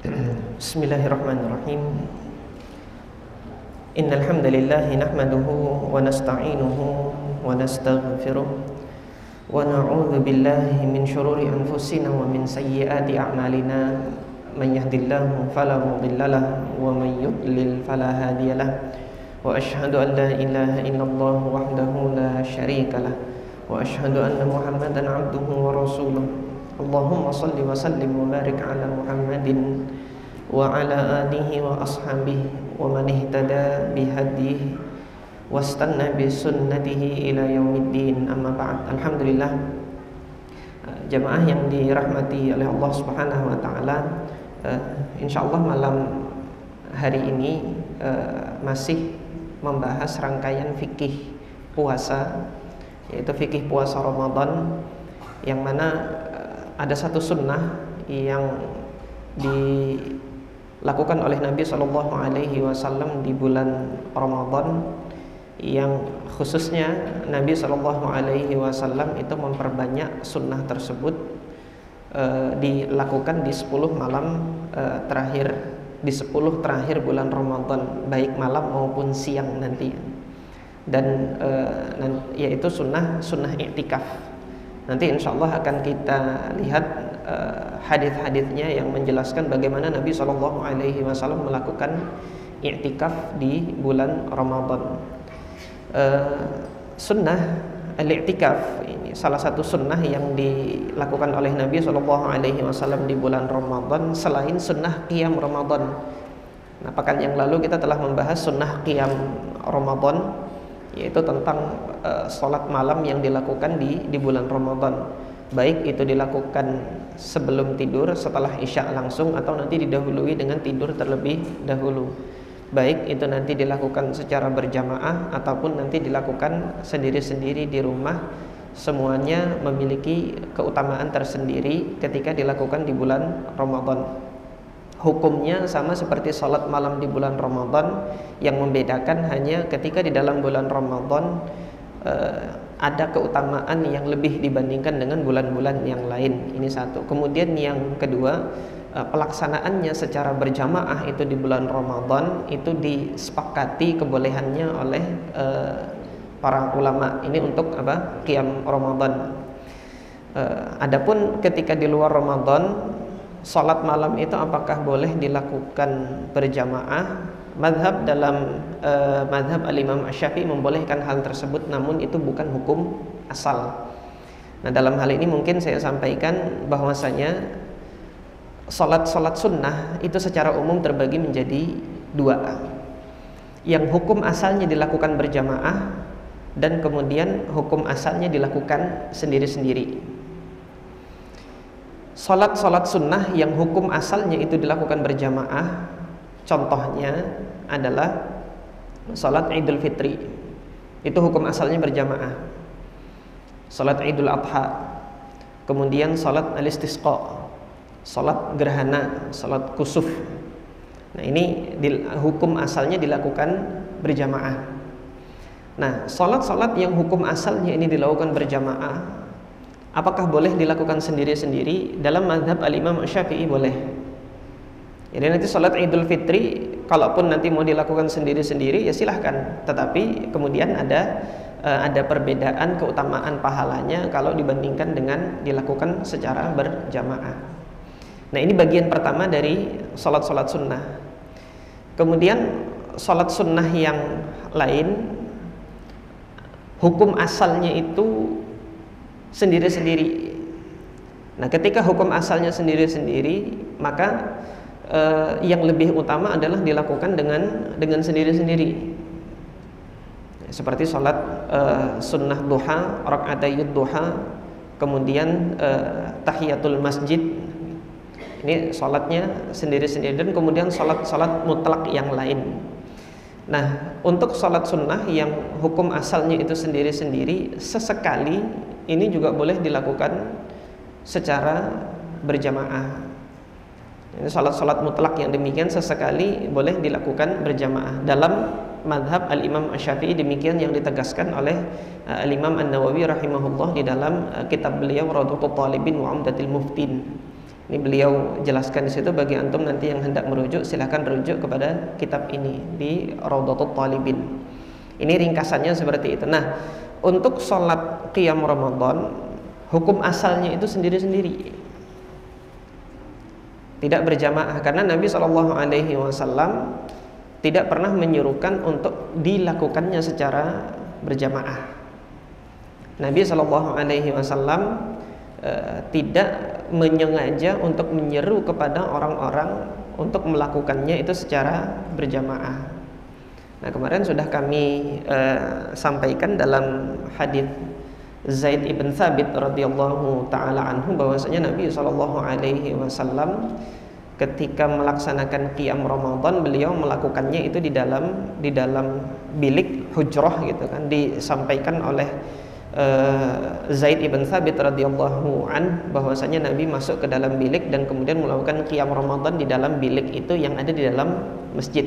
Bismillahirrahmanirrahim. Innal hamdalillah nahmaduhu wa nasta'inuhu wa nastaghfiruh wa na'udzu billahi min shururi anfusina wa min sayyiati a'malina. Man yahdihillahu fala mudhillalah wa man yudlil fala hadiyalah. Wa asyhadu an la ilaha illallah wahdahu la syarikalah wa asyhadu anna Muhammadan 'abduhu wa rasuluh. Allahumma salli wa sallim wa barik ala Muhammadin wa ala alihi wa ashabihi wa man ihtada bihadihi wastanna bi sunnatihi ila yaumiddin, amma ba'd. Alhamdulillah, jamaah yang dirahmati oleh Allah Subhanahu wa taala, insyaallah malam hari ini masih membahas rangkaian fikih puasa, yaitu fikih puasa Ramadan, yang mana ada satu sunnah yang dilakukan oleh Nabi Shallallahu Alaihi Wasallam di bulan Ramadan, yang khususnya Nabi Shallallahu Alaihi Wasallam itu memperbanyak sunnah tersebut dilakukan di 10 malam terakhir, di 10 terakhir bulan Ramadan, baik malam maupun siang nanti, dan yaitu sunnah i'tikaf. Nanti insya Allah akan kita lihat hadis-hadisnya yang menjelaskan bagaimana Nabi Shallallahu Alaihi Wasallam melakukan i'tikaf di bulan Ramadan. Sunnah al-i'tikaf ini salah satu sunnah yang dilakukan oleh Nabi Shallallahu Alaihi Wasallam di bulan Ramadan selain sunnah qiyam Ramadan. Nah, pekan yang lalu kita telah membahas sunnah qiyam Ramadan, yaitu tentang sholat malam yang dilakukan di bulan Ramadan, baik itu dilakukan sebelum tidur, setelah isya langsung, atau nanti didahului dengan tidur terlebih dahulu, baik itu nanti dilakukan secara berjamaah ataupun nanti dilakukan sendiri-sendiri di rumah. Semuanya memiliki keutamaan tersendiri ketika dilakukan di bulan Ramadan. Hukumnya sama seperti sholat malam di bulan Ramadan, yang membedakan hanya ketika di dalam bulan Ramadan ada keutamaan yang lebih dibandingkan dengan bulan-bulan yang lain. Ini satu. Kemudian yang kedua, pelaksanaannya secara berjamaah itu di bulan Ramadan itu disepakati kebolehannya oleh para ulama. Ini untuk apa? Qiyam Ramadan. Adapun ketika di luar Ramadan, salat malam itu apakah boleh dilakukan berjamaah? Madhab dalam madhab al-Imam Asy-Syafi'i membolehkan hal tersebut, namun itu bukan hukum asal. Nah, dalam hal ini mungkin saya sampaikan bahwasanya salat sunnah itu secara umum terbagi menjadi dua, yang hukum asalnya dilakukan berjamaah dan kemudian hukum asalnya dilakukan sendiri-sendiri. Salat sunnah yang hukum asalnya itu dilakukan berjamaah, contohnya adalah salat Idul Fitri, itu hukum asalnya berjamaah. Salat Idul Adha, kemudian salat Al-Istisqa, salat gerhana, salat kusuf. Nah, ini hukum asalnya dilakukan berjamaah. Nah, salat yang hukum asalnya ini dilakukan berjamaah, apakah boleh dilakukan sendiri-sendiri? Dalam mazhab al-Imam Syafi'i boleh. Jadi nanti salat Idul Fitri, kalaupun nanti mau dilakukan sendiri-sendiri ya silahkan. Tetapi kemudian ada perbedaan keutamaan pahalanya kalau dibandingkan dengan dilakukan secara berjamaah. Nah, ini bagian pertama dari salat sunnah. Kemudian salat sunnah yang lain, hukum asalnya itu sendiri-sendiri. Nah, ketika hukum asalnya sendiri-sendiri, maka yang lebih utama adalah dilakukan dengan sendiri-sendiri. Seperti salat sunnah duha, rakaatayud duha, kemudian tahiyatul masjid. Ini salatnya sendiri-sendiri, dan kemudian salat mutlak yang lain. Nah, untuk salat sunnah yang hukum asalnya itu sendiri-sendiri, sesekali ini juga boleh dilakukan secara berjamaah. Ini salat mutlak yang demikian sesekali boleh dilakukan berjamaah. Dalam madhab al-Imam Asy-Syafi'i demikian yang ditegaskan oleh al-Imam An-Nawawi rahimahullah di dalam kitab beliau Rawdatul Talibin wa Umdatul Muftin. Ini beliau jelaskan di situ. Bagi antum nanti yang hendak merujuk, silahkan rujuk kepada kitab ini di Raudhatul Talibin. Ini ringkasannya seperti itu. Nah, untuk sholat qiyam Ramadan, hukum asalnya itu sendiri-sendiri, tidak berjamaah, karena Nabi SAW tidak pernah menyuruhkan untuk dilakukannya secara berjamaah. Nabi SAW tidak menyengaja untuk menyeru kepada orang-orang untuk melakukannya itu secara berjamaah. Nah, kemarin sudah kami sampaikan dalam hadis Zaid ibn Thabit radhiyallahu taala anhu bahwasanya Nabi SAW ketika melaksanakan qiyam Ramadan, beliau melakukannya itu di dalam bilik hujrah gitu kan. Disampaikan oleh Zaid ibn Thabit radhiyallahu an bahwasanya Nabi masuk ke dalam bilik dan kemudian melakukan qiyam Ramadan di dalam bilik itu yang ada di dalam masjid.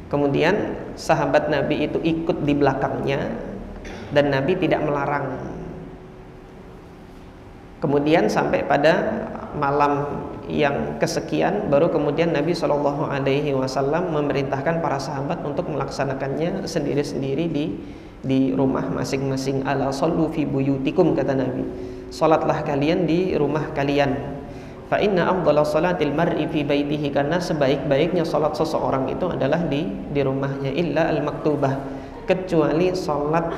Kemudian sahabat Nabi itu ikut di belakangnya dan Nabi tidak melarang. Kemudian sampai pada malam yang kesekian baru kemudian Nabi SAW memerintahkan para sahabat untuk melaksanakannya sendiri-sendiri di rumah masing-masing. Ala sallu fi buyutikum, kata Nabi, salatlah kalian di rumah kalian. Fa inna afdhala salatil mar'i fi baitihi, karena sebaik-baiknya salat seseorang itu adalah di rumahnya. Illa al-maktubah, kecuali salat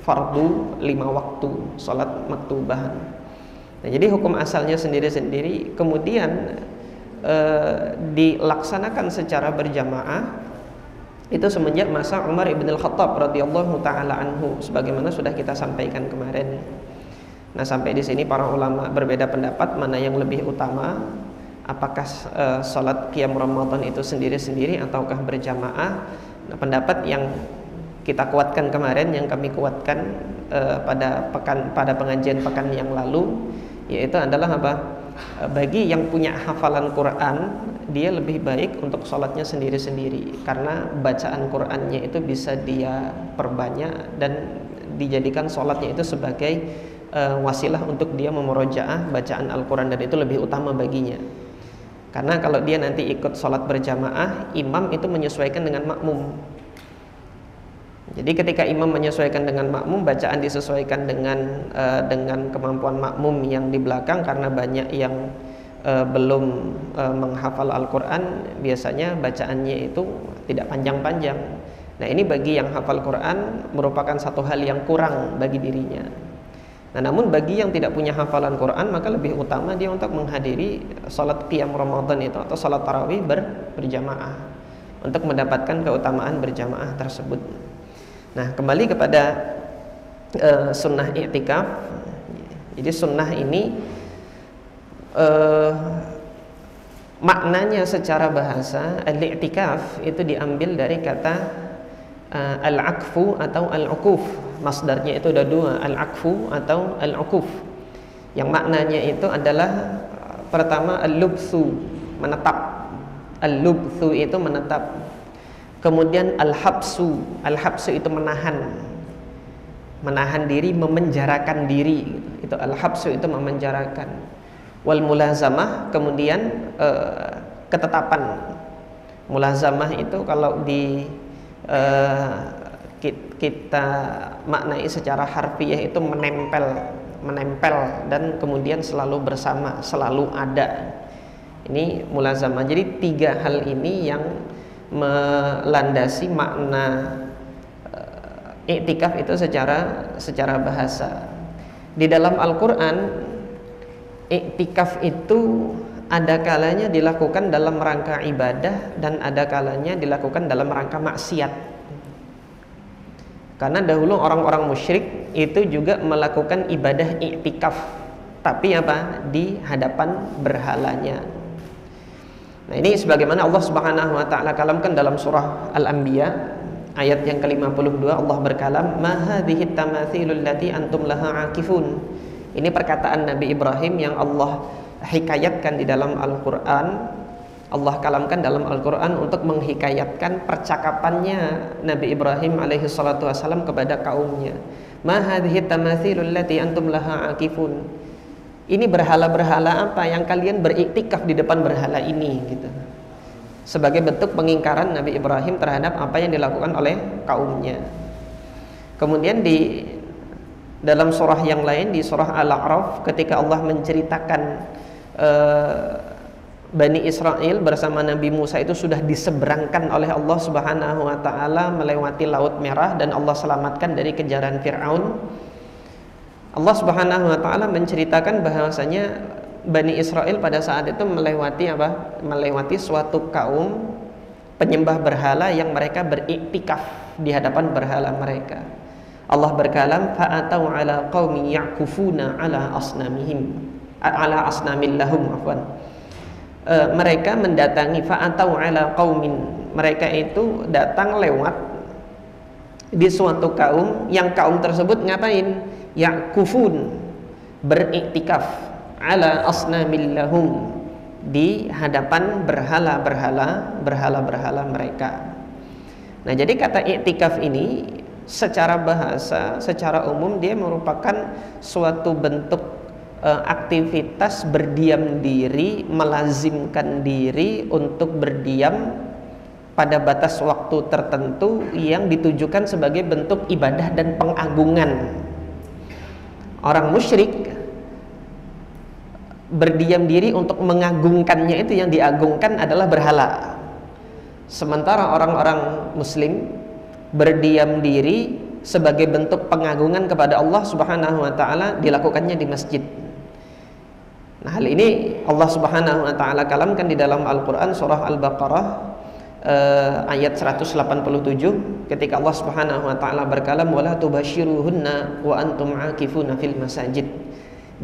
fardu 5 waktu, salat maktubah. Nah, jadi hukum asalnya sendiri-sendiri, kemudian dilaksanakan secara berjamaah itu semenjak masa Umar ibn al-Khattab radhiyallahu taala anhu, sebagaimana sudah kita sampaikan kemarin. Nah, sampai di sini para ulama berbeda pendapat mana yang lebih utama, apakah salat qiyam Ramadan itu sendiri-sendiri ataukah berjamaah. Nah, pendapat yang kita kuatkan kemarin, yang kami kuatkan pada pengajian pekan yang lalu, yaitu adalah apa? Bagi yang punya hafalan Quran, dia lebih baik untuk sholatnya sendiri-sendiri, karena bacaan Qurannya itu bisa dia perbanyak dan dijadikan sholatnya itu sebagai wasilah untuk dia memurojaah bacaan Al-Quran, dan itu lebih utama baginya. Karena kalau dia nanti ikut sholat berjamaah, imam itu menyesuaikan dengan makmum. Jadi ketika imam menyesuaikan dengan makmum, bacaan disesuaikan dengan kemampuan makmum yang di belakang, karena banyak yang belum menghafal Al-Quran, biasanya bacaannya itu tidak panjang-panjang. Nah, ini bagi yang hafal Quran merupakan satu hal yang kurang bagi dirinya. Nah, namun bagi yang tidak punya hafalan Quran, maka lebih utama dia untuk menghadiri salat qiyam Ramadan itu atau salat tarawih berjamaah untuk mendapatkan keutamaan berjamaah tersebut. Nah, kembali kepada sunnah i'tikaf. Jadi sunnah ini maknanya secara bahasa, al-i'tikaf itu diambil dari kata al-akfu atau al-ukuf. Masdarnya itu ada 2, al-akfu atau al-ukuf. Yang maknanya itu adalah pertama al-lubthu, menetap. Al-lubthu itu menetap. Kemudian al-habsu, al-habsu itu menahan diri, memenjarakan diri. Itu al-habsu itu memenjarakan. Wal mulazamah, kemudian ketetapan. Mulazamah itu kalau kita maknai secara harfiah itu menempel dan kemudian selalu bersama, selalu ada. Ini mulazamah. Jadi 3 hal ini yang melandasi makna i'tikaf itu secara bahasa. Di dalam Al-Quran, i'tikaf itu ada kalanya dilakukan dalam rangka ibadah dan ada kalanya dilakukan dalam rangka maksiat. Karena dahulu orang-orang musyrik itu juga melakukan ibadah i'tikaf, tapi apa? Di hadapan berhalanya. Nah, ini sebagaimana Allah Subhanahu wa taala kalamkan dalam surah Al-Anbiya ayat yang ke-52. Allah berkalam, "Ma hadhihi tamathilul lati antum laha akifun." Ini perkataan Nabi Ibrahim yang Allah hikayatkan di dalam Al-Qur'an. Allah kalamkan dalam Al-Qur'an untuk menghikayatkan percakapannya Nabi Ibrahim alaihi salatu wasallam kepada kaumnya. "Ma hadhihi tamathilul lati antum laha akifun." ini berhala-berhala apa yang kalian beriktikaf di depan berhala ini gitu. Sebagai bentuk pengingkaran Nabi Ibrahim terhadap apa yang dilakukan oleh kaumnya. Kemudian di dalam surah yang lain, di surah Al-A'raf, ketika Allah menceritakan Bani Israel bersama Nabi Musa itu sudah diseberangkan oleh Allah Subhanahu wa taala melewati Laut Merah dan Allah selamatkan dari kejaran Firaun. Allah Subhanahu wa taala menceritakan bahwasanya Bani Israel pada saat itu melewati apa? Melewati suatu kaum penyembah berhala yang mereka beriktikaf di hadapan berhala mereka. Allah berkalam, fa'atau ala qaumin ya'kufuna ala asnamihim, ala asnamil lahum, afwan. Mereka mendatangi, fa'atau ala qaumin, mereka itu datang lewat di suatu kaum yang kaum tersebut ngapain? Ya'kufun, beriktikaf, ala asnamil lahum, di hadapan berhala-berhala mereka. Nah, jadi kata iktikaf ini secara bahasa, secara umum dia merupakan suatu bentuk aktivitas berdiam diri, melazimkan diri untuk berdiam pada batas waktu tertentu yang ditujukan sebagai bentuk ibadah dan pengagungan. Orang musyrik berdiam diri untuk mengagungkannya, itu yang diagungkan adalah berhala. Sementara orang-orang muslim berdiam diri sebagai bentuk pengagungan kepada Allah Subhanahu wa taala dilakukannya di masjid. Nah, hal ini Allah Subhanahu wa taala kalamkan di dalam Al-Qur'an surah Al-Baqarah ayat 187 ketika Allah Subhanahu wa taala berkalam, wala tubasyiruhunna wa antum aakifuna fil masajid.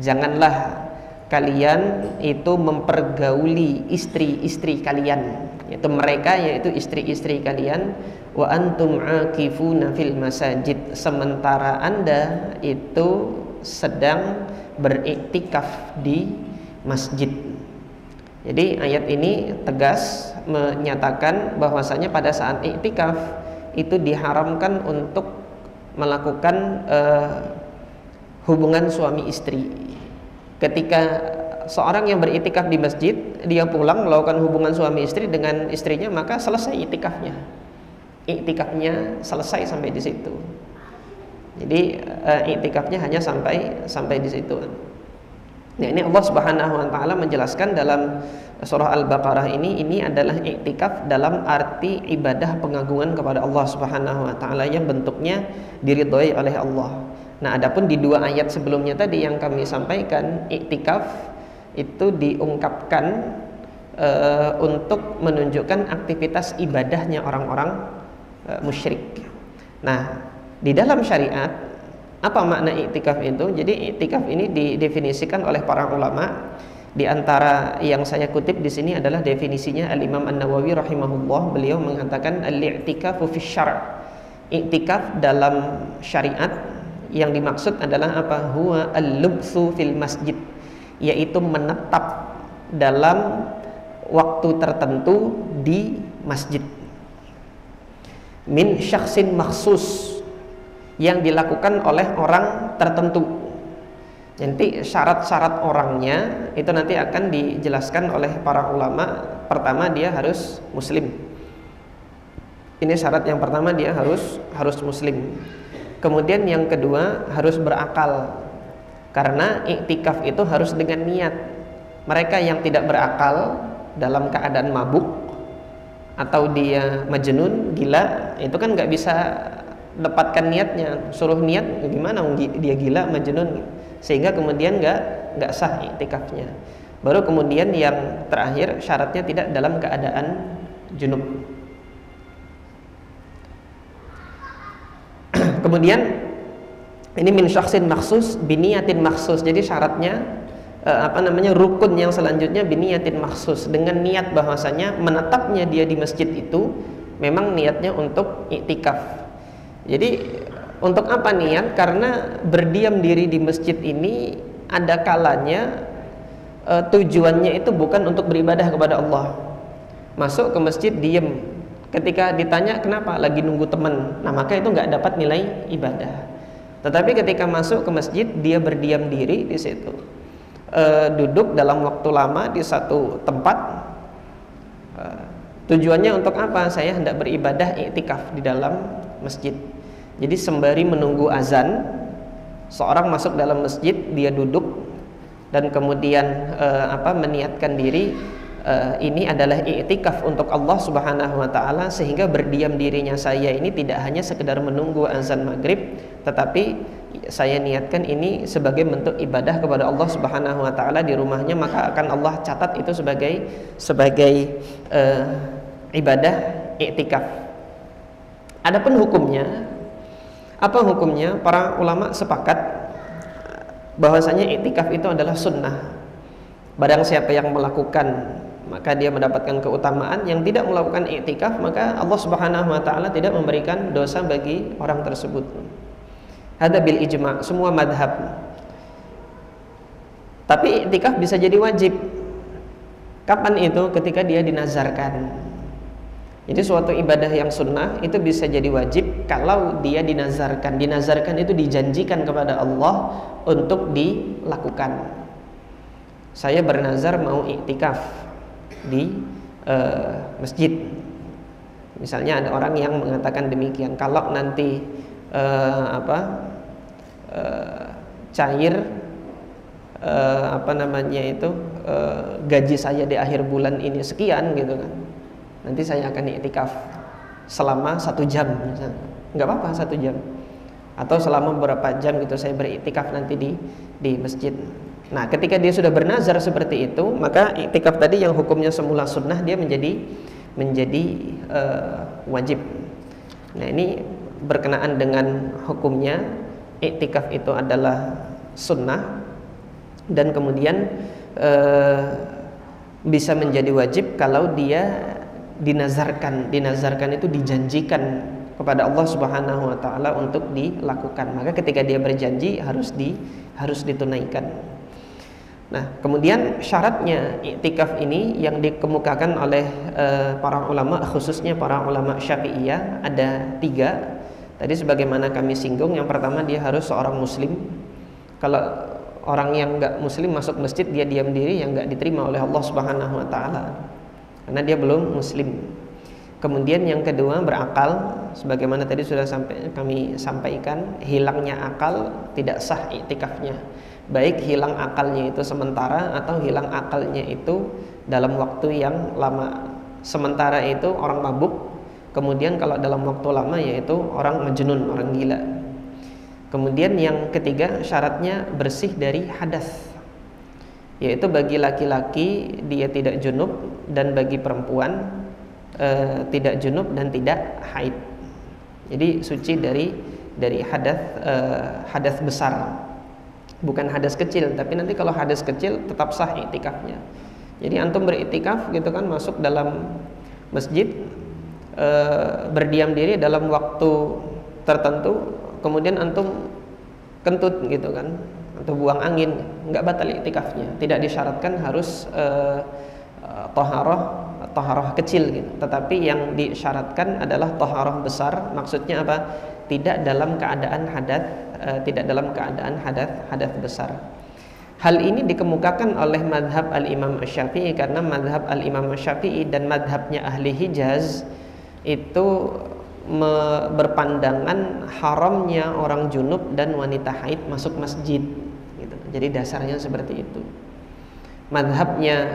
Janganlah kalian itu mempergauli istri-istri kalian, yaitu mereka, yaitu istri-istri kalian, wa antum aakifuna fil masajid, sementara Anda itu sedang beriktikaf di masjid. Jadi ayat ini tegas menyatakan bahwasanya pada saat iktikaf itu diharamkan untuk melakukan hubungan suami istri. Ketika seorang yang beriktikaf di masjid, dia pulang melakukan hubungan suami istri dengan istrinya, maka selesai iktikafnya. Iktikafnya selesai sampai di situ. Jadi iktikafnya hanya sampai di situ. Nah, ini Allah Subhanahu wa taala menjelaskan dalam surah Al-Baqarah ini adalah iktikaf dalam arti ibadah pengagungan kepada Allah Subhanahu wa taala yang bentuknya diridhoi oleh Allah. Nah, adapun di dua ayat sebelumnya tadi yang kami sampaikan, iktikaf itu diungkapkan untuk menunjukkan aktivitas ibadahnya orang-orang musyrik. Nah, di dalam syariat apa makna iktikaf itu? Jadi iktikaf ini didefinisikan oleh para ulama. Di antara yang saya kutip di sini adalah definisinya Al-Imam An-Nawawi rahimahullah. Beliau mengatakan al-i'tikafu fi syara'. Iktikaf dalam syariat yang dimaksud adalah apa? Huwa al-lubthu fil masjid, yaitu menetap dalam waktu tertentu di masjid. Min syakhsin makhsus, yang dilakukan oleh orang tertentu. Nanti syarat-syarat orangnya itu nanti akan dijelaskan oleh para ulama. Pertama, dia harus muslim. Ini syarat yang pertama, dia harus muslim. Kemudian yang kedua, harus berakal. Karena iktikaf itu harus dengan niat. Mereka yang tidak berakal dalam keadaan mabuk atau dia majnun, gila, itu kan nggak bisa dapatkan niatnya. Suruh niat gimana, dia gila, majnun, sehingga kemudian nggak sah iktikafnya. Baru kemudian yang terakhir, syaratnya tidak dalam keadaan junub. Kemudian ini min syakhsin maksus biniyatin maksus. Jadi syaratnya rukun yang selanjutnya biniyatin maksus, dengan niat bahwasanya menetapnya dia di masjid itu memang niatnya untuk iktikaf. Jadi untuk apa niat? Karena berdiam diri di masjid ini ada kalanya tujuannya itu bukan untuk beribadah kepada Allah. Masuk ke masjid diem, ketika ditanya kenapa, lagi nunggu teman, nah maka itu nggak dapat nilai ibadah. Tetapi ketika masuk ke masjid dia berdiam diri di situ, duduk dalam waktu lama di satu tempat. Tujuannya untuk apa? Saya hendak beribadah iktikaf di dalam masjid. Jadi sembari menunggu azan, seorang masuk dalam masjid, dia duduk dan kemudian meniatkan diri, ini adalah iktikaf untuk Allah Subhanahu wa taala, sehingga berdiam dirinya saya ini tidak hanya sekedar menunggu azan maghrib, tetapi saya niatkan ini sebagai bentuk ibadah kepada Allah Subhanahu wa taala di rumahnya, maka akan Allah catat itu sebagai ibadah iktikaf. Adapun hukumnya, apa hukumnya? Para ulama sepakat bahwasanya iktikaf itu adalah sunnah. Barang siapa yang melakukan, maka dia mendapatkan keutamaan. Yang tidak melakukan iktikaf, maka Allah Subhanahu wa taala tidak memberikan dosa bagi orang tersebut. Hada bil ijma', semua madhab. Tapi iktikaf bisa jadi wajib. Kapan itu? Ketika dia dinazarkan. Jadi suatu ibadah yang sunnah itu bisa jadi wajib kalau dia dinazarkan. Dinazarkan itu dijanjikan kepada Allah untuk dilakukan. Saya bernazar mau iktikaf di masjid. Misalnya ada orang yang mengatakan demikian, kalau nanti cair gaji saya di akhir bulan ini sekian gitu kan, nanti saya akan iktikaf selama 1 jam misalnya. Nggak apa-apa 1 jam, atau selama beberapa jam gitu saya beriktikaf nanti di masjid. Nah, ketika dia sudah bernazar seperti itu, maka iktikaf tadi yang hukumnya semula sunnah dia menjadi wajib. Nah, ini berkenaan dengan hukumnya iktikaf itu adalah sunnah, dan kemudian bisa menjadi wajib kalau dia dinazarkan. Dinazarkan itu dijanjikan kepada Allah Subhanahu wa taala untuk dilakukan. Maka ketika dia berjanji harus ditunaikan. Nah, kemudian syaratnya iktikaf ini yang dikemukakan oleh para ulama, khususnya para ulama Syafi'iyah, ada 3. Tadi sebagaimana kami singgung, yang pertama dia harus seorang muslim. Kalau orang yang enggak muslim masuk masjid, dia diam diri, yang enggak diterima oleh Allah Subhanahu wa taala, karena dia belum muslim. Kemudian yang kedua berakal, sebagaimana tadi sudah kami sampaikan, hilangnya akal tidak sah iktikafnya. Baik hilang akalnya itu sementara atau hilang akalnya itu dalam waktu yang lama. Sementara itu orang mabuk, kemudian kalau dalam waktu lama yaitu orang majnun, orang gila. Kemudian yang ketiga syaratnya bersih dari hadas, yaitu bagi laki-laki dia tidak junub, dan bagi perempuan tidak junub dan tidak haid. Jadi suci dari hadas besar, bukan hadas kecil. Tapi nanti kalau hadas kecil tetap sah iktikafnya. Jadi antum beriktikaf gitu kan, masuk dalam masjid, berdiam diri dalam waktu tertentu, kemudian antum kentut gitu kan, atau buang angin, nggak batal iktikafnya. Tidak disyaratkan harus taharah kecil gitu. Tetapi yang disyaratkan adalah taharah besar. Maksudnya apa? Tidak dalam keadaan hadas besar. Hal ini dikemukakan oleh madhab al-Imam Asy-Syafi'i, karena madhab al-Imam Asy-Syafi'i dan madhabnya ahli Hijaz itu berpandangan haramnya orang junub dan wanita haid masuk masjid gitu. Jadi dasarnya seperti itu. Madhabnya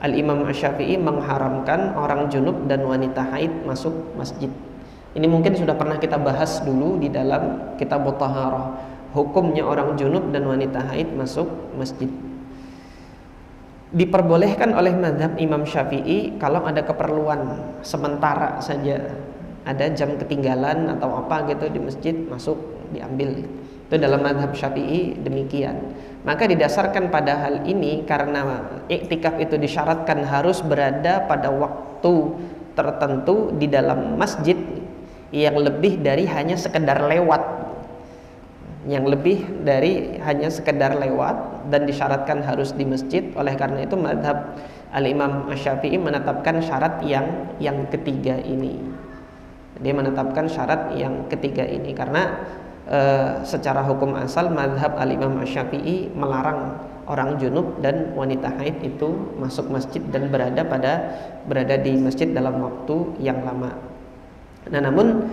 al-Imam Asy-Syafi'i mengharamkan orang junub dan wanita haid masuk masjid. Ini mungkin sudah pernah kita bahas dulu di dalam kitab Thaharah, hukumnya orang junub dan wanita haid masuk masjid. Diperbolehkan oleh mazhab Imam Syafi'i kalau ada keperluan sementara saja, ada jam ketinggalan atau apa gitu di masjid, masuk diambil. Itu dalam mazhab Syafi'i demikian. Maka didasarkan pada hal ini, karena iktikaf itu disyaratkan harus berada pada waktu tertentu di dalam masjid yang lebih dari hanya sekedar lewat, dan disyaratkan harus di masjid. Oleh karena itu mazhab al-Imam Asy-Syafi'i menetapkan syarat yang ketiga ini. Dia menetapkan syarat yang ketiga ini karena secara hukum asal mazhab al-Imam Asy-Syafi'i melarang orang junub dan wanita haid itu masuk masjid dan berada di masjid dalam waktu yang lama. Nah, namun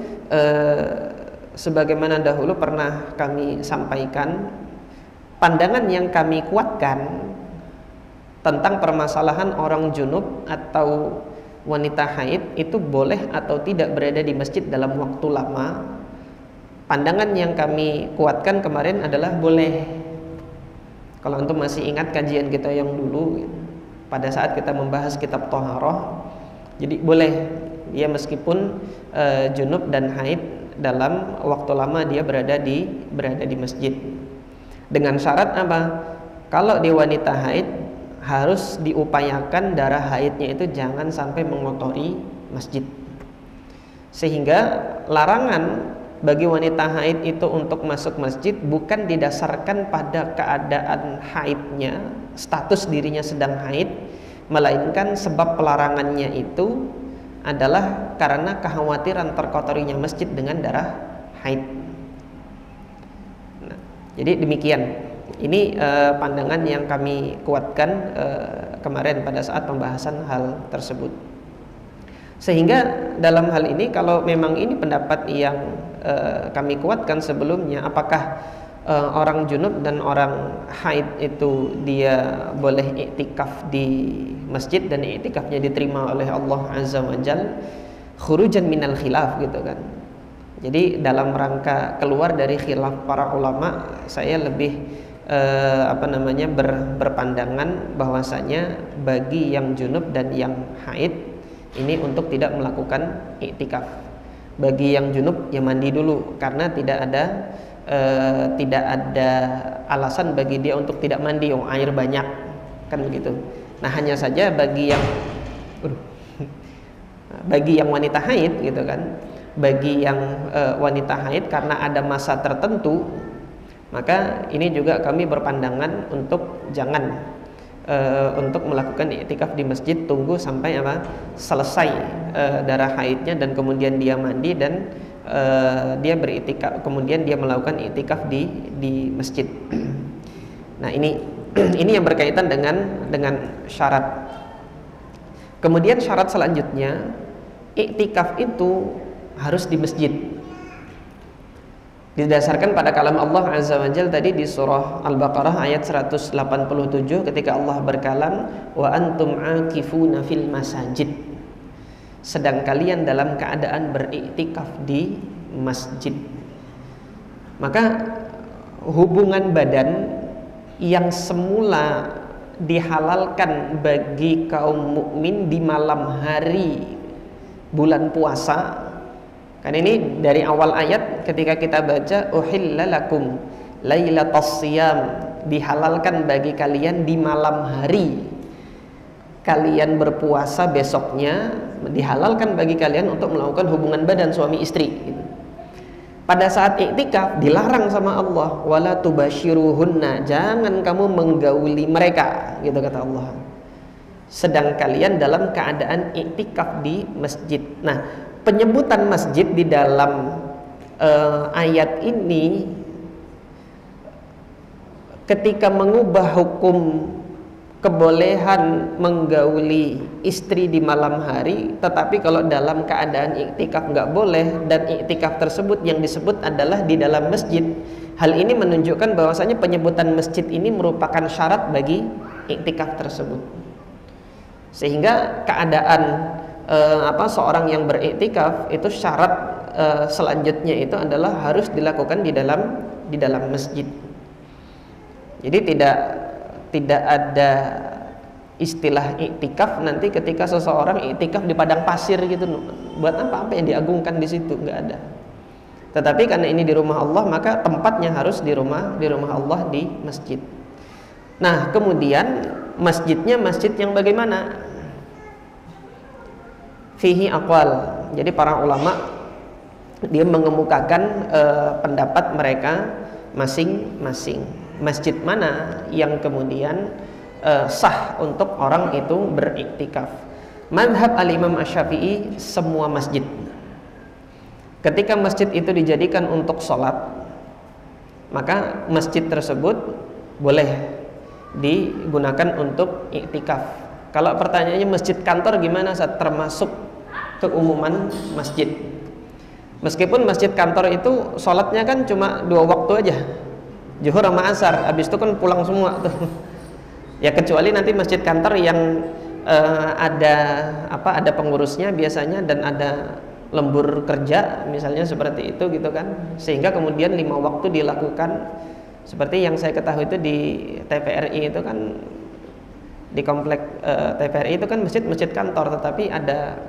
sebagaimana dahulu pernah kami sampaikan, pandangan yang kami kuatkan tentang permasalahan orang junub atau wanita haid itu boleh atau tidak berada di masjid dalam waktu lama. Pandangan yang kami kuatkan kemarin adalah boleh. Kalau antum masih ingat kajian kita yang dulu pada saat kita membahas kitab Thaharah, jadi boleh dia meskipun junub dan haid dalam waktu lama dia berada di masjid. Dengan syarat apa? Kalau di wanita haid harus diupayakan darah haidnya itu jangan sampai mengotori masjid. Sehingga larangan bagi wanita haid itu untuk masuk masjid bukan didasarkan pada keadaan haidnya, status dirinya sedang haid, melainkan sebab pelarangannya itu adalah karena kekhawatiran terkotorinya masjid dengan darah haid. Nah, jadi demikian. Ini pandangan yang kami kuatkan kemarin pada saat pembahasan hal tersebut. Sehingga dalam hal ini kalau memang ini pendapat yang kami kuatkan sebelumnya, apakah orang junub dan orang haid itu dia boleh iktikaf di masjid dan iktikafnya diterima oleh Allah Azza wa Jalla, khurujan minal khilaf gitu kan. Jadi dalam rangka keluar dari khilaf para ulama, saya lebih berpandangan bahwasanya bagi yang junub dan yang haid ini untuk tidak melakukan iktikaf. Bagi yang junub ya mandi dulu, karena tidak ada alasan bagi dia untuk tidak mandi, air banyak kan begitu. Nah, hanya saja bagi yang wanita haid gitu kan, bagi yang wanita haid karena ada masa tertentu, maka ini juga kami berpandangan untuk jangan untuk melakukan iktikaf di masjid, tunggu sampai selesai darah haidnya dan kemudian dia mandi dan dia beriktikaf, kemudian dia melakukan iktikaf di masjid. Nah, ini yang berkaitan dengan syarat. Kemudian syarat selanjutnya, iktikaf itu harus di masjid. Didasarkan pada kalam Allah Azza wa Jalla tadi di surah Al-Baqarah ayat 187 ketika Allah berkalam, wa antum akifuna fil masajid, sedang kalian dalam keadaan beriktikaf di masjid. Maka hubungan badan yang semula dihalalkan bagi kaum mukmin di malam hari bulan puasa, kan ini dari awal ayat ketika kita baca uhilla lakum lailatas siyam, dihalalkan bagi kalian di malam hari kalian berpuasa besoknya, dihalalkan bagi kalian untuk melakukan hubungan badan suami istri. Pada saat iktikaf dilarang sama Allah, wala tubashiruhunna, jangan kamu menggauli mereka, gitu kata Allah. Sedang kalian dalam keadaan iktikaf di masjid. Nah, penyebutan masjid di dalam ayat ini ketika mengubah hukum kebolehan menggauli istri di malam hari, tetapi kalau dalam keadaan iktikaf nggak boleh, dan iktikaf tersebut yang disebut adalah di dalam masjid. Hal ini menunjukkan bahwasanya penyebutan masjid ini merupakan syarat bagi iktikaf tersebut, sehingga keadaan seorang yang beriktikaf itu syarat selanjutnya itu adalah harus dilakukan di dalam masjid. Jadi tidak ada istilah iktikaf nanti ketika seseorang iktikaf di padang pasir gitu. Buat apa yang diagungkan di situ? Nggak ada. Tetapi karena ini di rumah Allah, maka tempatnya harus di rumah Allah, di masjid. Nah, kemudian masjidnya masjid yang bagaimana? Fihi aqwal. Jadi para ulama dia mengemukakan pendapat mereka masing-masing. Masjid mana yang kemudian sah untuk orang itu beriktikaf? Mazhab al-Imam Asy-Syafi'i semua masjid. Ketika masjid itu dijadikan untuk sholat, maka masjid tersebut boleh digunakan untuk iktikaf. Kalau pertanyaannya masjid kantor gimana? Termasuk keumuman masjid. Meskipun masjid kantor itu sholatnya kan cuma 2 waktu aja, zuhur sama asar, habis itu kan pulang semua tuh. Ya kecuali nanti masjid kantor yang ada pengurusnya biasanya dan ada lembur kerja misalnya seperti itu gitu kan, sehingga kemudian 5 waktu dilakukan. Seperti yang saya ketahui itu di TVRI itu kan, di komplek TVRI itu kan masjid kantor, tetapi ada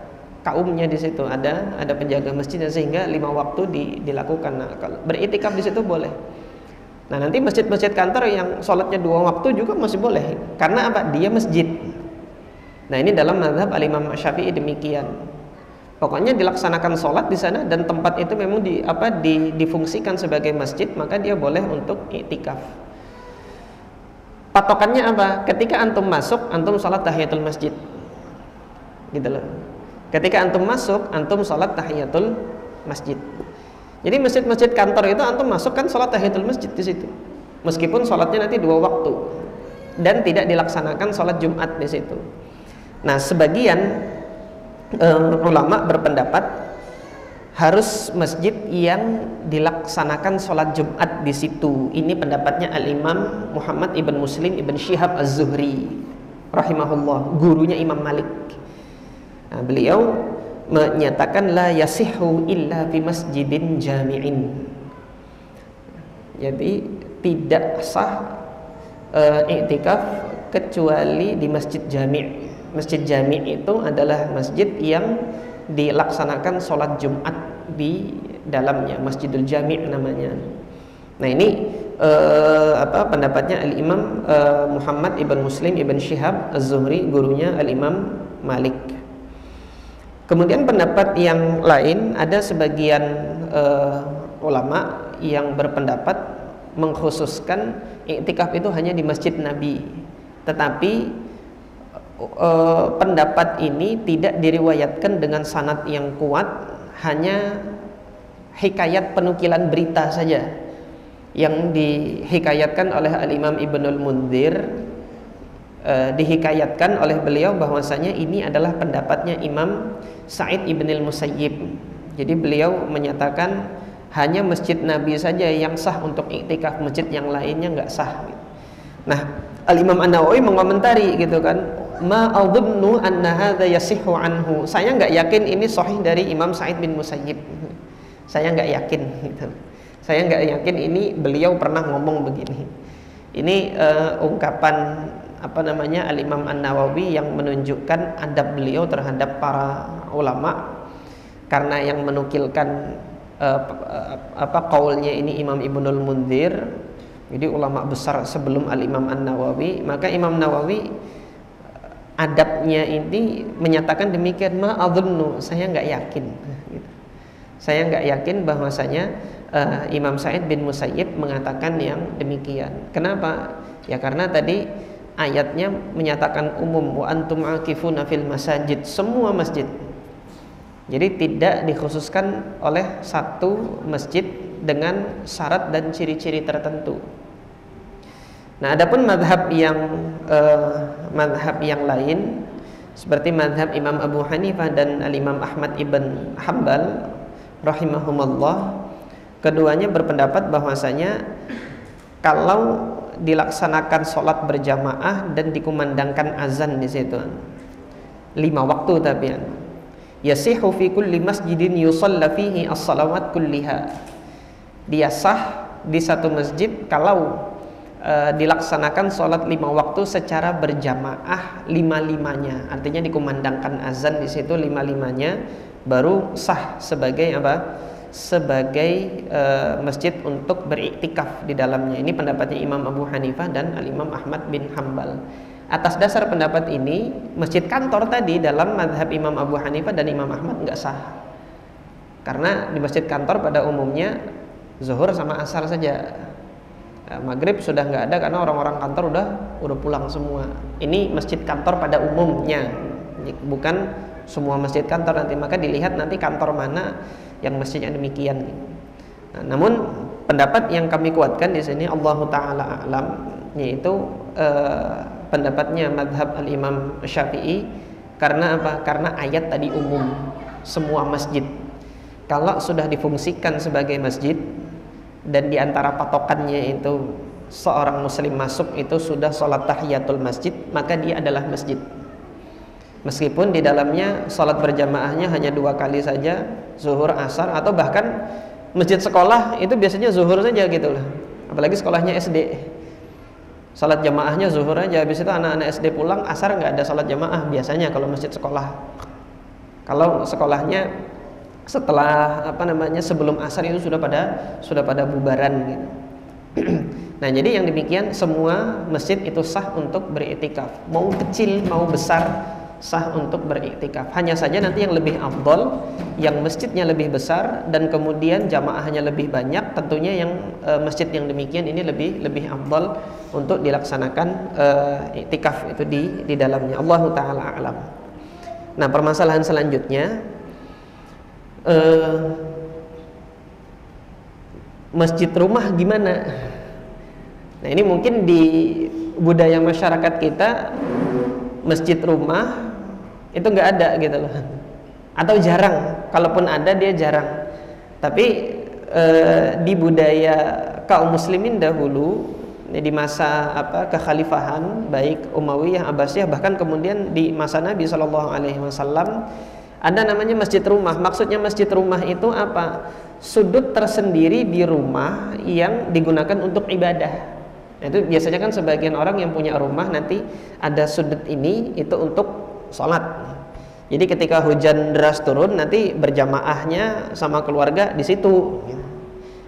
kaumnya di situ, ada penjaga masjid, sehingga 5 waktu dilakukan. Nah, kalau beriktikaf di situ boleh. Nah, nanti masjid-masjid kantor yang sholatnya 2 waktu juga masih boleh, karena apa? Dia masjid. Nah, ini dalam mazhab Al-Imam Syafi'i demikian. Pokoknya dilaksanakan sholat di sana dan tempat itu memang difungsikan sebagai masjid, maka dia boleh untuk iktikaf. Patokannya apa? Ketika antum masuk, antum sholat tahiyatul masjid, gitu loh. Ketika antum masuk, antum sholat tahiyatul masjid. Jadi masjid-masjid kantor itu antum masuk kan sholat tahiyatul masjid di situ, meskipun sholatnya nanti 2 waktu dan tidak dilaksanakan sholat Jumat di situ. Nah, sebagian ulama berpendapat harus masjid yang dilaksanakan sholat Jumat di situ. Ini pendapatnya Al-Imam Muhammad ibn Muslim ibn Syihab Az-Zuhri rahimahullah, gurunya Imam Malik. Nah, beliau menyatakan la yasihu illa fi masjidin jami'in. Jadi tidak sah iktikaf kecuali di masjid jami'. Masjid jami' itu adalah masjid yang dilaksanakan sholat Jumat di dalamnya, Masjidul Jami' namanya. Nah, ini pendapatnya Al-Imam Muhammad ibn Muslim ibn Syihab Az-Zuhri, gurunya Al-Imam Malik. Kemudian pendapat yang lain, ada sebagian ulama yang berpendapat mengkhususkan iktikaf itu hanya di Masjid Nabi. Tetapi pendapat ini tidak diriwayatkan dengan sanad yang kuat, hanya hikayat penukilan berita saja yang dihikayatkan oleh Al-Imam Ibnul Mundzir. Dihikayatkan oleh beliau bahwasanya ini adalah pendapatnya Imam Sa'id Ibnul Musayyib. Jadi beliau menyatakan hanya Masjid Nabi saja yang sah untuk iktikaf, masjid yang lainnya nggak sah. Nah, Al-Imam An-Nawawi mengomentari gitu kan, ma adunnu anna hadza yasihhu anhu. Saya nggak yakin ini sahih dari Imam Sa'id bin Musayyib. Saya nggak yakin gitu. Saya nggak yakin ini beliau pernah ngomong begini. Ini ungkapan Al-Imam An-Nawawi yang menunjukkan adab beliau terhadap para ulama, karena yang menukilkan qaulnya ini Imam Ibnul Mundzir. Jadi ulama besar sebelum Al-Imam An-Nawawi, maka Imam Nawawi adabnya ini menyatakan demikian, ma adunnu, saya nggak yakin gitu. Saya nggak yakin bahwasanya Imam Sa'id bin Musayyib mengatakan yang demikian. Kenapa? Ya karena tadi ayatnya menyatakan umum, wa antum akifuna fil masajid, semua masjid. Jadi tidak dikhususkan oleh satu masjid dengan syarat dan ciri-ciri tertentu. Nah, adapun madhab yang lain seperti madhab Imam Abu Hanifah dan Al-Imam Ahmad ibn Hanbal rahimahumullah, keduanya berpendapat bahwasanya kalau dilaksanakan sholat berjamaah dan dikumandangkan azan di situ 5 waktu, tapi yasihu fi kulli masjidin yusalla fihi as-salawat kulliha, dia sah di satu masjid kalau dilaksanakan sholat 5 waktu secara berjamaah 5-5-nya, artinya dikumandangkan azan di situ 5-5-nya, baru sah sebagai sebagai masjid untuk beriktikaf di dalamnya. Ini pendapatnya Imam Abu Hanifah dan Al-Imam Ahmad bin Hanbal. Atas dasar pendapat ini, masjid kantor tadi dalam madhab Imam Abu Hanifah dan Imam Ahmad nggak sah, karena di masjid kantor pada umumnya zuhur sama asar saja. Maghrib sudah nggak ada karena orang-orang kantor udah pulang semua. Ini masjid kantor pada umumnya, bukan semua masjid kantor nanti. Maka dilihat nanti kantor mana yang masjidnya demikian. Nah, namun pendapat yang kami kuatkan di sini Allahu taala a'lam, yaitu pendapatnya mazhab al-Imam Syafi'i. Karena apa? Karena ayat tadi umum, semua masjid. Kalau sudah difungsikan sebagai masjid dan diantara patokannya itu seorang muslim masuk itu sudah sholat tahiyatul masjid, maka dia adalah masjid. Meskipun di dalamnya sholat berjamaahnya hanya 2 kali saja, zuhur, asar, atau bahkan masjid sekolah itu biasanya zuhur saja gitu loh. Apalagi sekolahnya SD, sholat jamaahnya zuhur aja. Habis itu anak-anak SD pulang, asar nggak ada sholat jamaah biasanya kalau masjid sekolah. Kalau sekolahnya setelah sebelum asar itu sudah pada bubaran gitu. Nah, jadi yang demikian semua masjid itu sah untuk beriktikaf, mau kecil mau besar sah untuk beriktikaf. Hanya saja nanti yang lebih afdol, yang masjidnya lebih besar dan kemudian jamaahnya lebih banyak, tentunya yang masjid yang demikian ini lebih afdol untuk dilaksanakan iktikaf itu di dalamnya. Allahu taala a'lam. Nah, permasalahan selanjutnya, masjid rumah gimana? Nah, ini mungkin di budaya masyarakat kita masjid rumah itu nggak ada gitu loh, atau jarang. Kalaupun ada dia jarang. Tapi di budaya kaum muslimin dahulu, di masa kekhalifahan baik Umayyah, Abbasiyah, bahkan kemudian di masa Nabi SAW, ada namanya masjid rumah. Maksudnya masjid rumah itu apa? Sudut tersendiri di rumah yang digunakan untuk ibadah. Nah, itu biasanya kan sebagian orang yang punya rumah nanti ada sudut ini itu untuk sholat. Jadi ketika hujan deras turun nanti berjamaahnya sama keluarga di situ.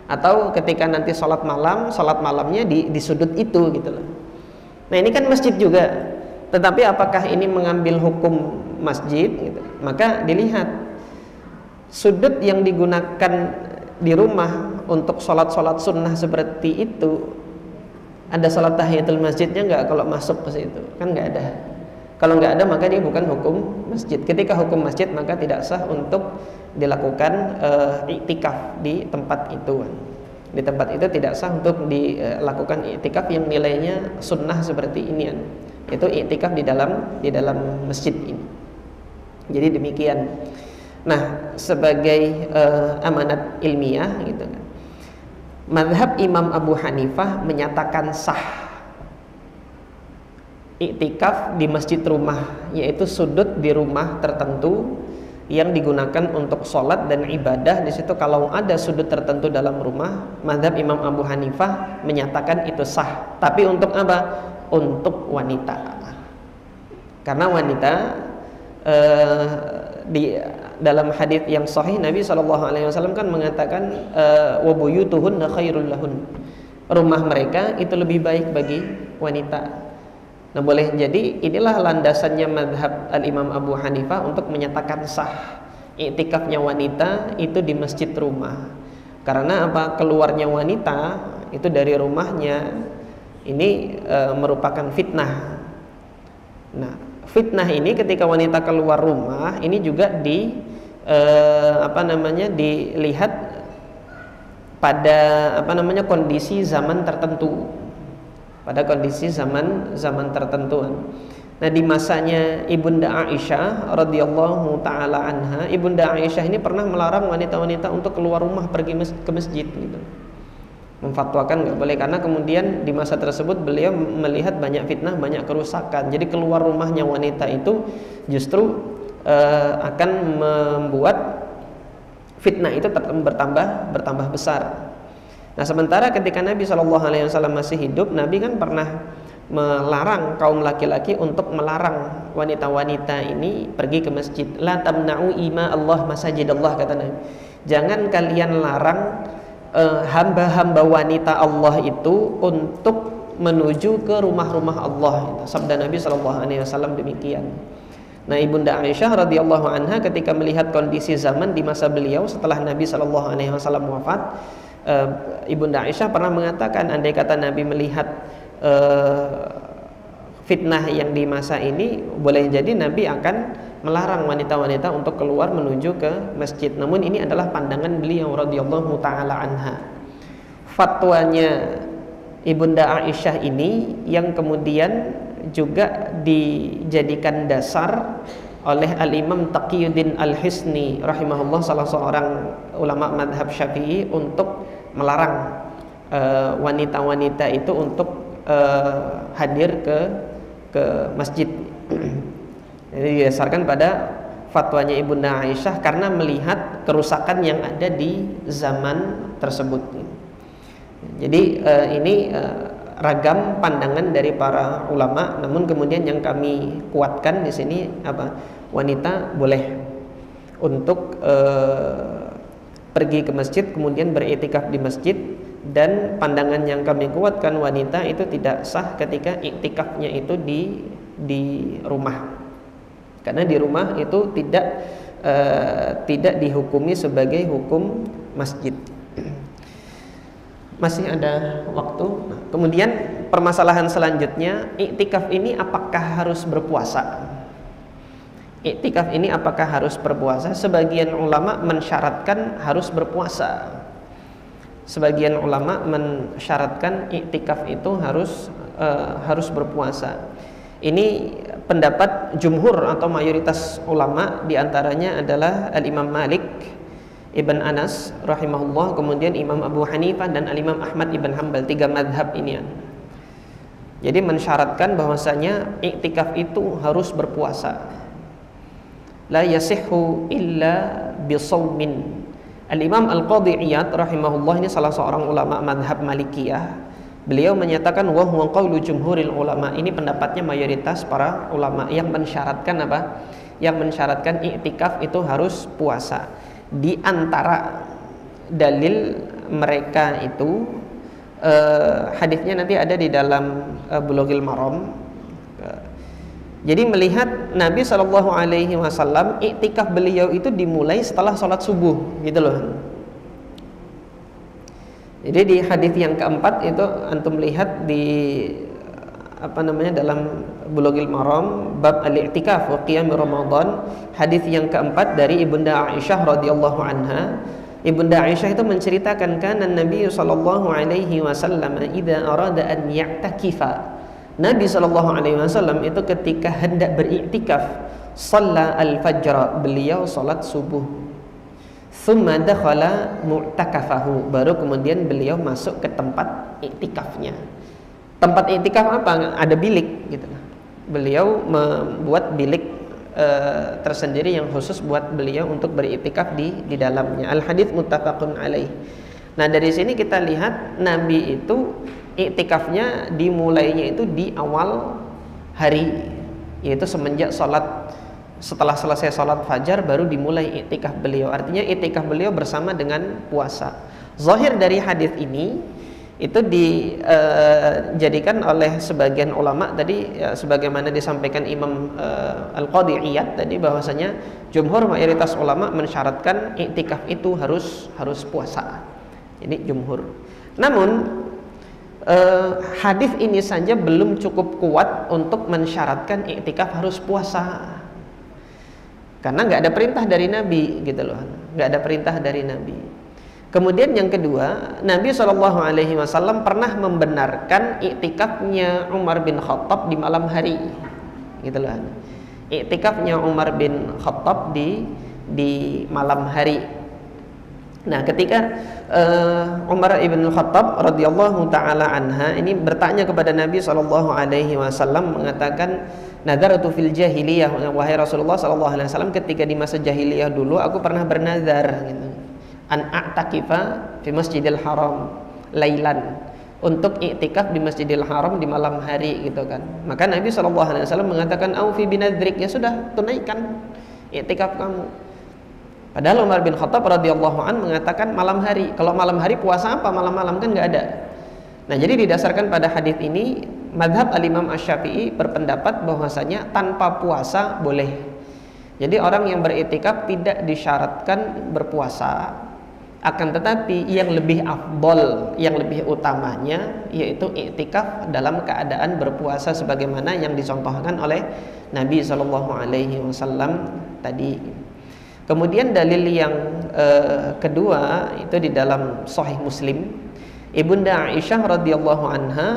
Atau ketika nanti sholat malamnya di sudut itu gitu loh. Nah, ini kan masjid juga. Tetapi apakah ini mengambil hukum masjid gitu? Maka dilihat sudut yang digunakan di rumah untuk sholat sunnah seperti itu, ada sholat tahiyatul masjidnya nggak kalau masuk ke situ? Kan nggak ada. Kalau nggak ada maka dia bukan hukum masjid. Ketika hukum masjid maka tidak sah untuk dilakukan iktikaf di tempat itu. Di tempat itu tidak sah untuk dilakukan iktikaf yang nilainya sunnah seperti ini. Itu iktikaf di dalam masjid ini. Jadi demikian. Nah, sebagai amanat ilmiah gitu kan, mazhab Imam Abu Hanifah menyatakan sah iktikaf di masjid rumah, yaitu sudut di rumah tertentu yang digunakan untuk sholat dan ibadah. Di situ kalau ada sudut tertentu dalam rumah, mazhab Imam Abu Hanifah menyatakan itu sah. Tapi untuk apa? Untuk wanita. Karena wanita di dalam hadis yang sahih Nabi SAW kan mengatakan wa buyutuhunna khairul lahun. Rumah mereka itu lebih baik bagi wanita. Nah, boleh jadi inilah landasannya mazhab al-Imam Abu Hanifah untuk menyatakan sah iktikafnya wanita itu di masjid rumah. Karena apa? Keluarnya wanita itu dari rumahnya ini merupakan fitnah. Nah, fitnah ini ketika wanita keluar rumah ini juga dilihat pada kondisi zaman tertentu. Pada kondisi zaman tertentu. Nah, di masanya Ibunda Aisyah radhiyallahu taala anha, Ibunda Aisyah ini pernah melarang wanita-wanita untuk keluar rumah pergi ke masjid gitu. Memfatwakan nggak boleh, karena kemudian di masa tersebut beliau melihat banyak fitnah, banyak kerusakan. Jadi keluar rumahnya wanita itu justru akan membuat fitnah itu bertambah besar. Nah, sementara ketika Nabi SAW masih hidup, Nabi kan pernah melarang kaum laki-laki untuk melarang wanita-wanita ini pergi ke masjid. La tamna'u ima Allah masajidallah, kata Nabi. Jangan kalian larang hamba-hamba wanita Allah itu untuk menuju ke rumah-rumah Allah. Sabda Nabi SAW demikian. Nah, Ibunda Aisyah radhiyallahu anha ketika melihat kondisi zaman di masa beliau setelah Nabi SAW wafat, Ibunda Aisyah pernah mengatakan, andai kata Nabi melihat fitnah yang di masa ini, boleh jadi Nabi akan melarang wanita-wanita untuk keluar menuju ke masjid. Namun ini adalah pandangan beliau radhiyallahu taala anha. fatwanya Ibunda Aisyah ini yang kemudian juga dijadikan dasar oleh Al-Imam Taqiyuddin Al-Hisni rahimahullah, salah seorang ulama madhab Syafi'i, untuk melarang wanita-wanita itu untuk hadir ke masjid. Jadi didasarkan pada fatwanya Ibunda Aisyah karena melihat kerusakan yang ada di zaman tersebut. Jadi ini ragam pandangan dari para ulama, namun kemudian yang kami kuatkan di sini apa? Wanita boleh untuk pergi ke masjid kemudian beriktikaf di masjid, dan pandangan yang kami kuatkan wanita itu tidak sah ketika iktikafnya itu di rumah, karena di rumah itu tidak dihukumi sebagai hukum masjid. Masih ada waktu. Nah, kemudian permasalahan selanjutnya, iktikaf ini apakah harus berpuasa? Iktikaf ini apakah harus berpuasa? Sebagian ulama mensyaratkan harus berpuasa. Sebagian ulama mensyaratkan iktikaf itu harus berpuasa. Ini pendapat jumhur atau mayoritas ulama, diantaranya adalah Al-Imam Malik Ibn Anas rahimahullah, kemudian Imam Abu Hanifah dan Al-Imam Ahmad Ibn Hanbal, 3 madhab ini. Jadi mensyaratkan bahwasanya iktikaf itu harus berpuasa. La yasihhu illa bisawmin. Al-Imam Al-Qadhi Iyad rahimahullah, ini salah seorang ulama madhab Malikiyah, beliau menyatakan wa huwa qaulu jumhuril ulama. Ini pendapatnya mayoritas para ulama yang mensyaratkan apa? Yang mensyaratkan iktikaf itu harus puasa. Di antara dalil mereka itu hadisnya nanti ada di dalam Bulughul Maram. Jadi melihat Nabi SAW iktikaf beliau itu dimulai setelah sholat subuh, gitu loh. Jadi di hadis yang keempat itu antum lihat di dalam Bulughul Maram bab al-i'tikaf wa qiyam Ramadan, hadis yang keempat dari Ibunda Aisyah radhiyallahu anha. Ibunda Aisyah itu menceritakan kana Nabi sallallahu alaihi wasallam idza arada an ya'takifa. Nabi sallallahu alaihi wasallam itu ketika hendak beriktikaf, shalla al-fajr, beliau salat subuh. Tsumma dakhala mu'takafahu, baru kemudian beliau masuk ke tempat iktikafnya. Tempat iktikaf apa? Ada bilik gitu. Beliau membuat bilik tersendiri yang khusus buat beliau untuk beriktikaf di dalamnya. Al-hadits muttafaqun alaih. Nah, dari sini kita lihat Nabi itu iktikafnya dimulainya itu di awal hari, yaitu semenjak setelah selesai sholat fajar baru dimulai iktikaf beliau. Artinya iktikaf beliau bersama dengan puasa. Zahir dari hadis ini itu dijadikan oleh sebagian ulama tadi ya, sebagaimana disampaikan Imam Al-Qadhi Iyad tadi, bahwasanya jumhur mayoritas ulama mensyaratkan iktikaf itu harus puasa. Ini jumhur. Namun hadis ini saja belum cukup kuat untuk mensyaratkan iktikaf harus puasa, karena nggak ada perintah dari Nabi, gitu loh. Nggak ada perintah dari Nabi. Kemudian yang kedua, Nabi SAW pernah membenarkan iktikafnya Umar bin Khattab di malam hari, gitu loh. Iktikafnya Umar bin Khattab di malam hari. Nah, ketika Umar ibn Khattab radhiyallahu taala anha ini bertanya kepada Nabi SAW, mengatakan, nadartu fil jahiliyah, wahai Rasulullah SAW, ketika di masa jahiliyah dulu aku pernah bernazar, gitu, an a'takifa fi Masjidil Haram lailan, untuk iktikaf di Masjidil Haram di malam hari, gitu kan. Maka Nabi SAW mengatakan, aufi binadrik, ya sudah, tunaikan iktikaf kamu. Padahal Umar bin Khattab radhiyallahu an mengatakan malam hari. Kalau malam hari puasa apa? Malam-malam kan nggak ada. Nah, jadi didasarkan pada hadis ini, madhab al-Imam Asy-Syafi'i berpendapat bahwasanya tanpa puasa boleh. Jadi orang yang beriktikaf tidak disyaratkan berpuasa. Akan tetapi yang lebih afdol, yang lebih utamanya yaitu iktikaf dalam keadaan berpuasa, sebagaimana yang dicontohkan oleh Nabi SAW tadi. Kemudian dalil yang kedua itu di dalam Sahih Muslim, Ibunda Aisyah radhiyallahu anha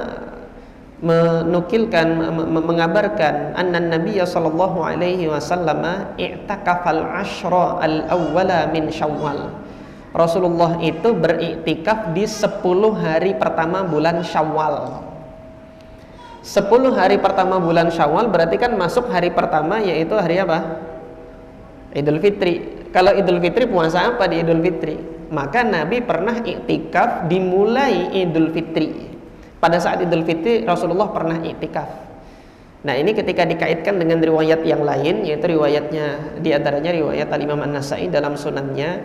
mengabarkan anna Nabi sallallahu alaihi wasallam i'takafal ashra al-awwala min Syawal. Rasulullah itu beriktikaf di 10 hari pertama bulan Syawal. 10 hari pertama bulan Syawal berarti kan masuk hari pertama, yaitu hari apa? Idul Fitri. Kalau Idul Fitri, puasa apa di Idul Fitri? Maka Nabi pernah iktikaf dimulai Idul Fitri. Pada saat Idul Fitri Rasulullah pernah iktikaf. Nah, ini ketika dikaitkan dengan riwayat yang lain, yaitu riwayatnya diantaranya riwayat Al-Imam An-Nasai dalam sunannya,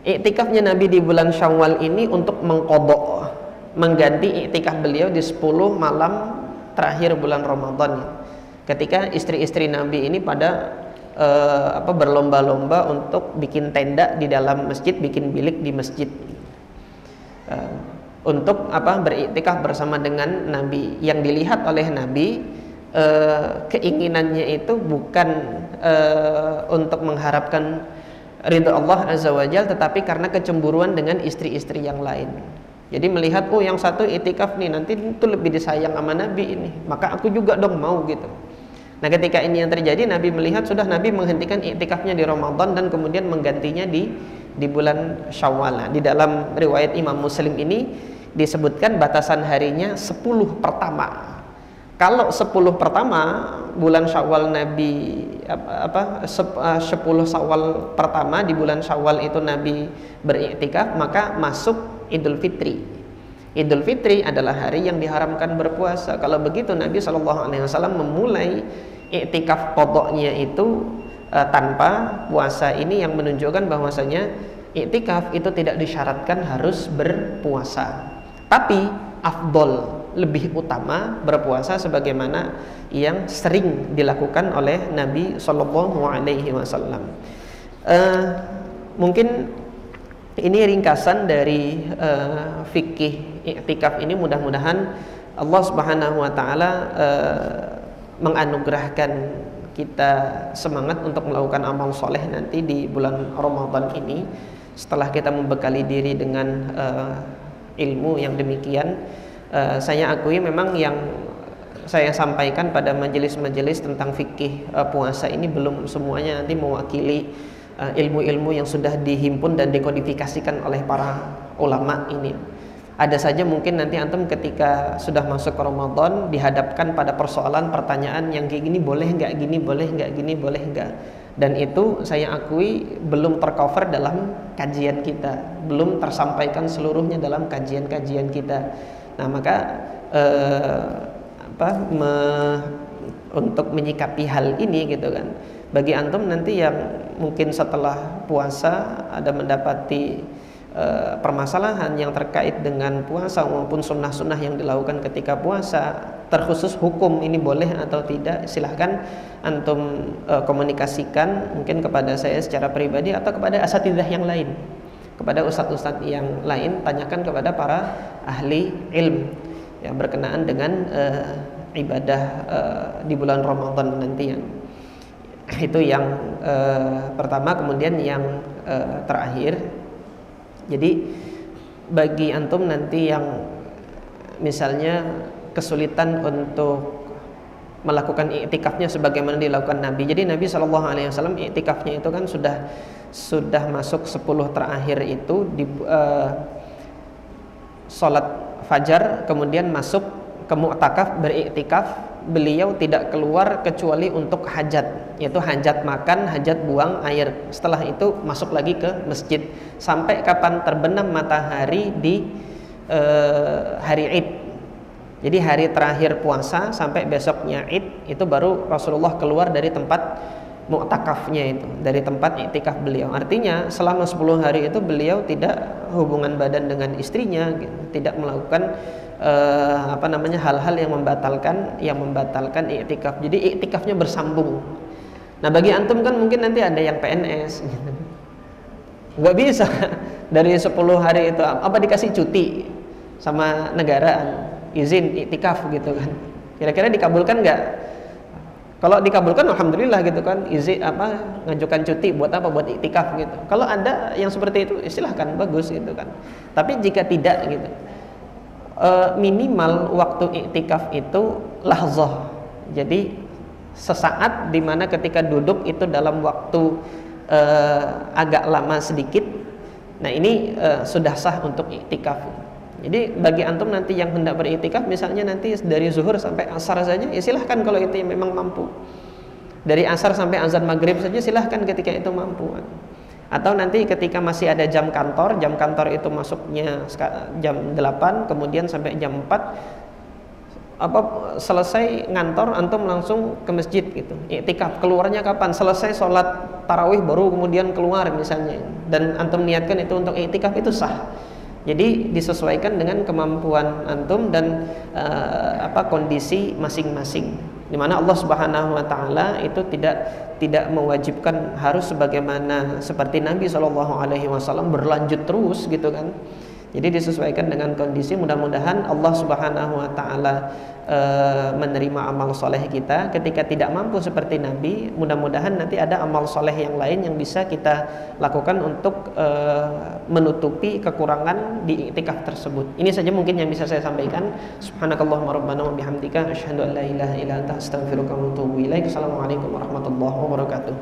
iktikafnya Nabi di bulan Syawal ini untuk mengqadha, mengganti iktikaf beliau di 10 malam terakhir bulan Ramadan, ketika istri-istri Nabi ini pada berlomba-lomba untuk bikin tenda di dalam masjid, bikin bilik di masjid, untuk beriktikaf bersama dengan Nabi. Yang dilihat oleh Nabi, keinginannya itu bukan untuk mengharapkan ridha Allah Azza wa Jalla, tetapi karena kecemburuan dengan istri-istri yang lain. Jadi melihat, oh yang satu itikaf nih, nanti itu lebih disayang sama Nabi ini, maka aku juga dong mau gitu. Nah, ketika ini yang terjadi, Nabi melihat, sudah Nabi menghentikan itikafnya di Ramadan dan kemudian menggantinya di bulan Syawal. Nah, di dalam riwayat Imam Muslim ini disebutkan batasan harinya 10 pertama. Kalau 10 pertama bulan Syawal Nabi 10 Syawal pertama di bulan Syawal itu Nabi beriktikaf, maka masuk Idul Fitri. Idul Fitri adalah hari yang diharamkan berpuasa. Kalau begitu Nabi SAW memulai iktikaf qadha-nya itu tanpa puasa. Ini yang menunjukkan bahwasanya iktikaf itu tidak disyaratkan harus berpuasa. Tapi afdol, lebih utama berpuasa sebagaimana yang sering dilakukan oleh Nabi Shallallahu Alaihi Wasallam. Mungkin ini ringkasan dari fikih iktikaf ini. Mudah-mudahan Allah Subhanahu Wa Taala menganugerahkan kita semangat untuk melakukan amal soleh nanti di bulan Ramadan ini, setelah kita membekali diri dengan ilmu yang demikian. Saya akui memang yang saya sampaikan pada majelis-majelis tentang fikih puasa ini belum semuanya nanti mewakili ilmu-ilmu yang sudah dihimpun dan dekodifikasikan oleh para ulama ini. Ada saja mungkin nanti antum ketika sudah masuk ke Ramadan dihadapkan pada persoalan pertanyaan yang kayak gini boleh nggak, gini boleh nggak, gini boleh nggak, dan itu saya akui belum tercover dalam kajian kita, belum tersampaikan seluruhnya dalam kajian-kajian kita. Nah, maka untuk menyikapi hal ini gitu kan, bagi antum nanti yang mungkin setelah puasa ada mendapati permasalahan yang terkait dengan puasa maupun sunnah-sunnah yang dilakukan ketika puasa, terkhusus hukum ini boleh atau tidak, silahkan antum komunikasikan mungkin kepada saya secara pribadi atau kepada asatidzah yang lain, kepada ustadz-ustadz yang lain. Tanyakan kepada para ahli ilmu yang berkenaan dengan ibadah di bulan Ramadan nanti. Itu yang pertama. Kemudian yang terakhir, jadi bagi antum nanti yang misalnya kesulitan untuk melakukan iktikafnya sebagaimana dilakukan Nabi. Jadi Nabi SAW iktikafnya itu kan sudah masuk 10 terakhir itu di sholat fajar, kemudian masuk ke mu'takaf beriktikaf. Beliau tidak keluar kecuali untuk hajat, yaitu hajat makan, hajat buang air. Setelah itu masuk lagi ke masjid sampai kapan terbenam matahari di hari Id. Jadi hari terakhir puasa sampai besoknya Id, itu baru Rasulullah keluar dari tempat mu'takafnya itu, dari tempat iktikaf beliau. Artinya selama 10 hari itu beliau tidak hubungan badan dengan istrinya, gitu. Tidak melakukan hal-hal yang membatalkan iktikaf. Jadi iktikafnya bersambung. Nah, bagi antum kan mungkin nanti ada yang PNS gitu. Nggak bisa dari 10 hari itu dikasih cuti sama negara, izin iktikaf gitu kan. Kira-kira dikabulkan nggak? Kalau dikabulkan alhamdulillah gitu kan, izin ngajukan cuti buat apa? Buat iktikaf gitu. Kalau ada yang seperti itu silahkan, bagus gitu kan. Tapi jika tidak gitu, minimal waktu iktikaf itu lahzah. Jadi sesaat dimana ketika duduk itu dalam waktu agak lama sedikit. Nah ini sudah sah untuk iktikaf. Jadi bagi antum nanti yang hendak beriktikaf, misalnya nanti dari zuhur sampai asar saja, ya silahkan kalau itu yang memang mampu. Dari asar sampai azan maghrib saja silahkan ketika itu mampu. Atau nanti ketika masih ada jam kantor itu masuknya jam 8, kemudian sampai jam 4, selesai ngantor antum langsung ke masjid gitu. Iktikaf keluarnya kapan? Selesai sholat tarawih baru kemudian keluar misalnya. Dan antum niatkan itu untuk iktikaf, itu sah. Jadi disesuaikan dengan kemampuan antum dan kondisi masing-masing. Di mana Allah Subhanahu wa taala itu tidak mewajibkan harus sebagaimana seperti Nabi SAW berlanjut terus gitu kan. Jadi disesuaikan dengan kondisi. Mudah-mudahan Allah Subhanahu wa taala menerima amal soleh kita. Ketika tidak mampu seperti Nabi, mudah-mudahan nanti ada amal soleh yang lain yang bisa kita lakukan untuk menutupi kekurangan di iktikaf tersebut. Ini saja mungkin yang bisa saya sampaikan. Subhanakallahumma rabbana wa bihamdika asyhadu an la ilaha illa anta astaghfiruka wa atubu ilaik. Assalamualaikum warahmatullahi wabarakatuh.